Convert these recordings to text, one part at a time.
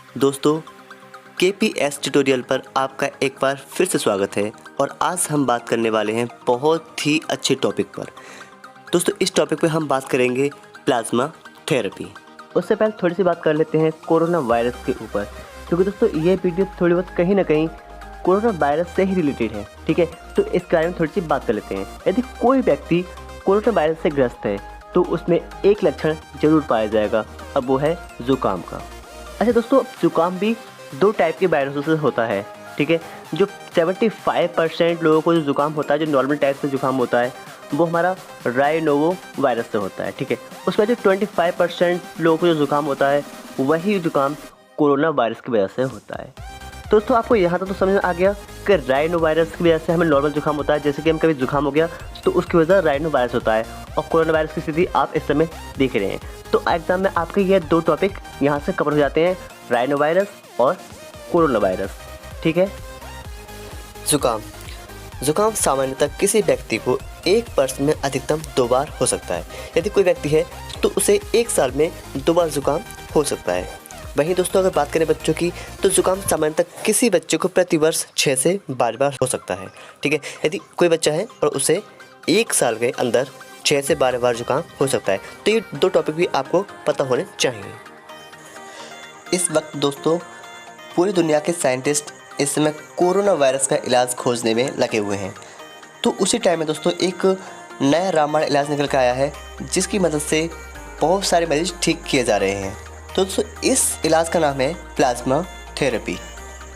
दोस्तों, KPS tutorial पर आपका एक बार फिर से स्वागत है और आज हम बात करने वाले हैं बहुत ही अच्छे टॉपिक पर। दोस्तों, इस टॉपिक पे हम बात करेंगे प्लाज्मा थेरेपी। उससे पहले थोड़ी सी बात कर लेते हैं कोरोना वायरस के ऊपर, क्योंकि दोस्तों ये वीडियो थोड़ी बहुत कहीं ना कहीं कोरोना वायरस से ही रिलेटेड है। ठीक है, तो इस बारे में थोड़ी सी बात कर लेते हैं। यदि कोई व्यक्ति कोरोना वायरस से ग्रस्त है तो उसमें एक लक्षण जरूर पाया जाएगा, अब वो है जुकाम का। अच्छा दोस्तों, जुकाम भी दो टाइप के वायरसों से होता है। ठीक है, जो 75% लोगों को जो जुकाम होता है, जो नॉर्मल टाइप से जुकाम होता है, वो हमारा राइनोवो वायरस से होता है। ठीक है, उसके बाद जो 25% लोगों को जो जुकाम होता है, वही जुकाम कोरोना वायरस की वजह से होता है। दोस्तों, आपको यहाँ तक तो समझ में आ गया कि राइनो वायरस की वजह से हमें नॉर्मल जुकाम होता है। जैसे कि हम कभी जुकाम हो गया तो उसकी वजह राइनो वायरस होता है, और कोरोना वायरस की स्थिति आप इस समय देख रहे हैं। तो एग्जाम में आपके ये दो टॉपिक यहाँ से कवर हो जाते हैं, राइनो वायरस और कोरोना वायरस। ठीक है। जुकाम सामान्यतः किसी व्यक्ति को एक वर्ष में अधिकतम 2 बार हो सकता है। यदि कोई व्यक्ति है तो उसे 1 साल में 2 बार जुकाम हो सकता है। वहीं दोस्तों, अगर बात करें बच्चों की, तो जुकाम सामान्यतः किसी बच्चे को प्रति वर्ष 6 से 12 बार हो सकता है। ठीक है, यदि कोई बच्चा है और उसे 1 साल के अंदर 6 से 12 बार जुकाम हो सकता है। तो ये दो टॉपिक भी आपको पता होने चाहिए। इस वक्त दोस्तों, पूरी दुनिया के साइंटिस्ट इस समय कोरोना वायरस का इलाज खोजने में लगे हुए हैं। तो उसी टाइम में दोस्तों एक नया रामबाण इलाज निकल कर आया है, जिसकी मदद से बहुत सारे मरीज ठीक किए जा रहे हैं। तो दोस्तों, इस इलाज का नाम है प्लाज्मा थेरेपी।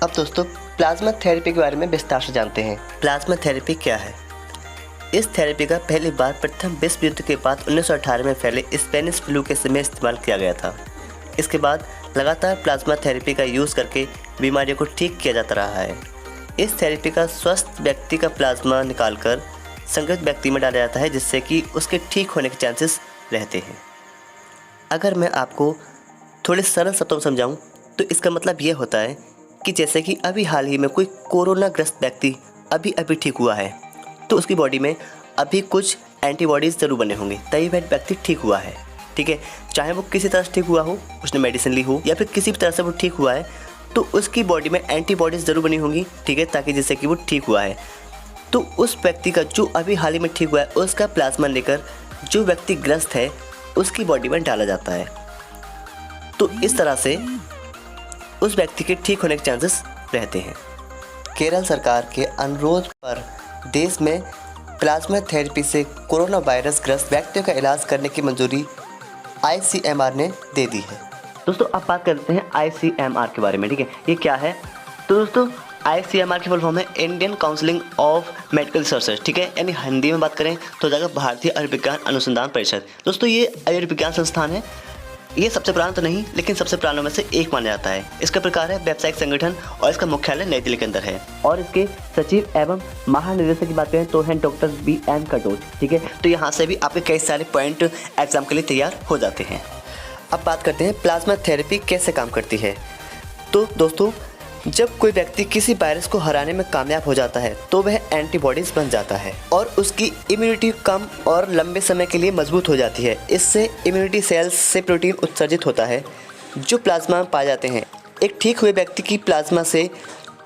अब दोस्तों, प्लाज्मा थेरेपी के बारे में विस्तार से जानते हैं। प्लाज्मा थेरेपी क्या है? इस थेरेपी का पहली बार प्रथम विश्व युद्ध के बाद 1918 में फैले स्पेनिश फ्लू के समय इस्तेमाल किया गया था। इसके बाद लगातार प्लाज्मा थेरेपी का यूज़ करके बीमारियों को ठीक किया जाता रहा है। इस थेरेपी का स्वस्थ व्यक्ति का प्लाज्मा निकालकर संक्रमित व्यक्ति में डाला जाता है, जिससे कि उसके ठीक होने के चांसेस रहते हैं। अगर मैं आपको थोड़े सरल शब्दों में समझाऊं तो इसका मतलब ये होता है कि जैसे कि अभी हाल ही में कोई कोरोना ग्रस्त व्यक्ति अभी ठीक हुआ है, तो उसकी बॉडी में अभी कुछ एंटीबॉडीज़ ज़रूर बने होंगे, तभी वह व्यक्ति ठीक हुआ है। ठीक है, चाहे वो किसी तरह से ठीक हुआ हो, उसने मेडिसिन ली हो, या फिर किसी भी तरह से वो ठीक हुआ है, तो उसकी बॉडी में एंटीबॉडीज़ ज़रूर बनी होंगी। ठीक है, ताकि जिससे कि वो ठीक हुआ है, तो उस व्यक्ति का जो अभी हाल ही में ठीक हुआ है, उसका प्लाज्मा लेकर जो व्यक्ति ग्रस्त है उसकी बॉडी में डाला जाता है। तो इस तरह से उस व्यक्ति के ठीक होने के चांसेस रहते हैं। केरल सरकार के अनुरोध पर देश में प्लाज्मा थेरेपी से कोरोना वायरस ग्रस्त व्यक्तियों का इलाज करने की मंजूरी ICMR ने दे दी है। दोस्तों, अब बात करते हैं ICMR के बारे में। ठीक है, ये क्या है? तो दोस्तों, ICMR की फुल फॉर्म है Indian council of medical research. ठीक है, यानी हिंदी में बात करें तो जाएगा भारतीय आयुर्विज्ञान अनुसंधान परिषद। दोस्तों, ये आयुर्विज्ञान संस्थान है। ये सबसे पुराना तो नहीं, लेकिन सबसे पुरानों में से एक माना जाता है। इसका प्रकार है व्यावसायिक संगठन और इसका मुख्यालय नई दिल्ली के अंदर है। और इसके सचिव एवं महानिदेशक की बात करें तो हैं डॉक्टर BM कटोच। ठीक है, तो यहाँ से भी आपके कई सारे पॉइंट एग्जाम के लिए तैयार हो जाते हैं। अब बात करते हैं प्लाज्मा थेरेपी कैसे काम करती है। तो दोस्तों, जब कोई व्यक्ति किसी वायरस को हराने में कामयाब हो जाता है तो वह एंटीबॉडीज़ बन जाता है और उसकी इम्यूनिटी कम और लंबे समय के लिए मजबूत हो जाती है। इससे इम्यूनिटी सेल्स से प्रोटीन उत्सर्जित होता है जो प्लाज्मा में पाए जाते हैं। एक ठीक हुए व्यक्ति की प्लाज्मा से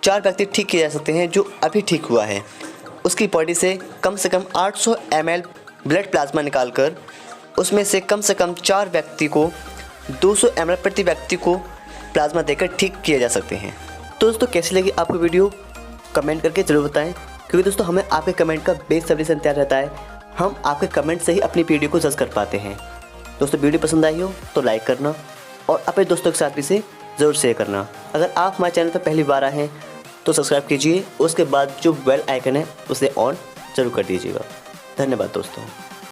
4 व्यक्ति ठीक किए जा सकते हैं जो अभी ठीक हुआ है। उसकी बॉडी से कम 800 ml ब्लड प्लाज्मा निकालकर उसमें से कम 4 व्यक्ति को 200 ml प्रति व्यक्ति को प्लाज्मा देकर ठीक किए जा सकते हैं। तो दोस्तों, कैसी लगी आपको वीडियो कमेंट करके ज़रूर बताएं, क्योंकि दोस्तों हमें आपके कमेंट का बेसब्री से इंतजार रहता है। हम आपके कमेंट से ही अपनी वीडियो को जज कर पाते हैं। दोस्तों, वीडियो पसंद आई हो तो लाइक करना और अपने दोस्तों के साथ भी इसे ज़रूर शेयर करना। अगर आप हमारे चैनल पर पहली बार आए हैं तो सब्सक्राइब कीजिए, उसके बाद जो बेल आइकन है उसे ऑन ज़रूर कर दीजिएगा। धन्यवाद दोस्तों।